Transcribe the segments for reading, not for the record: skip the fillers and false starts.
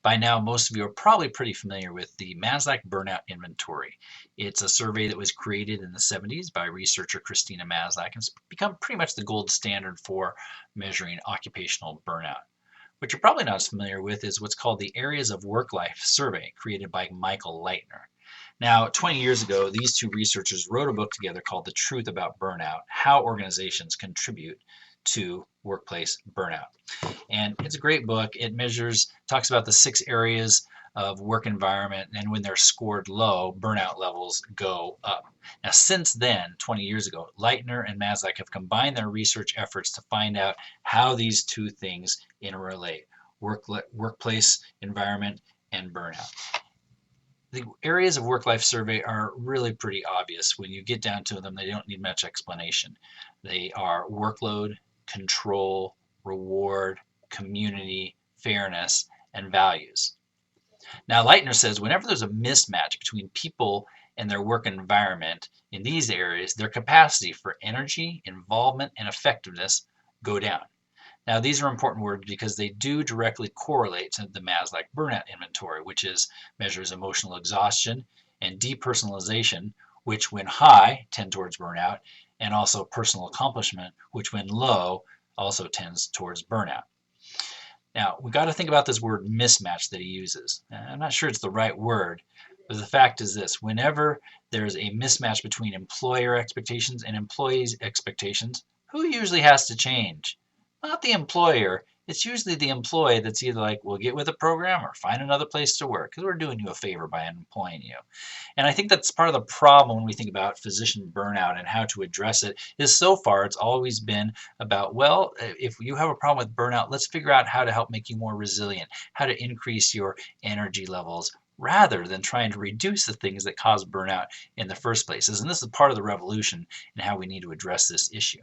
By now, most of you are probably pretty familiar with the Maslach Burnout Inventory. It's a survey that was created in the 70s by researcher Christina Maslach and it's become pretty much the gold standard for measuring occupational burnout. What you're probably not as familiar with is what's called the Areas of Work Life Survey, created by Michael Leitner. Now, 20 years ago, these two researchers wrote a book together called The Truth About Burnout: How Organizations Contribute to Workplace Burnout. And it's a great book. It talks about the 6 areas of work environment, and when they're scored low, burnout levels go up. Now, since then, 20 years ago, Leitner and Maslach have combined their research efforts to find out how these two things interrelate: workplace environment and burnout. The areas of work life survey are really pretty obvious. When you get down to them, they don't need much explanation. They are workload, control, reward, community, fairness, and values. Now, Leitner says whenever there's a mismatch between people and their work environment in these areas, their capacity for energy, involvement, and effectiveness go down. Now, these are important words because they do directly correlate to the Maslach Burnout Inventory, which measures emotional exhaustion, and depersonalization, which when high tend towards burnout, and also personal accomplishment, which when low also tends towards burnout. Now, we've got to think about this word mismatch that he uses. I'm not sure it's the right word, but the fact is this: whenever there's a mismatch between employer expectations and employees' expectations, who usually has to change? Not the employer. It's usually the employee that's either like, well, get with the program or find another place to work because we're doing you a favor by employing you. And I think that's part of the problem when we think about physician burnout and how to address it is so far it's always been about, well, if you have a problem with burnout, let's figure out how to help make you more resilient, how to increase your energy levels rather than trying to reduce the things that cause burnout in the first place. And this is part of the revolution in how we need to address this issue.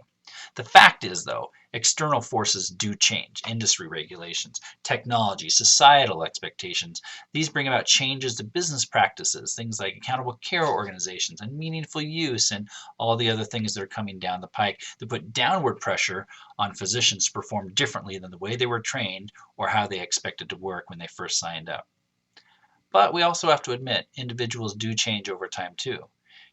The fact is, though, external forces do change: industry regulations, technology, societal expectations. These bring about changes to business practices, things like accountable care organizations and meaningful use, and all the other things that are coming down the pike that put downward pressure on physicians to perform differently than the way they were trained or how they expected to work when they first signed up. But we also have to admit, individuals do change over time too.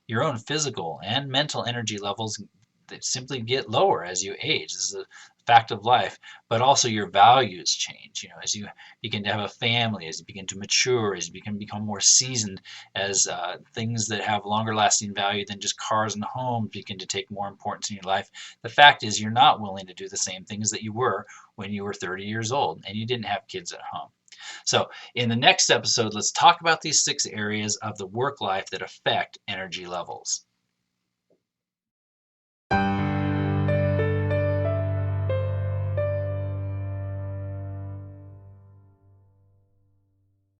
Your own physical and mental energy levels that simply get lower as you age. This is a fact of life. But also your values change. As you begin to have a family, as you begin to mature, as you become more seasoned, as things that have longer lasting value than just cars and homes begin to take more importance in your life. The fact is you're not willing to do the same things that you were when you were 30 years old and you didn't have kids at home. So in the next episode, let's talk about these 6 areas of the work life that affect energy levels.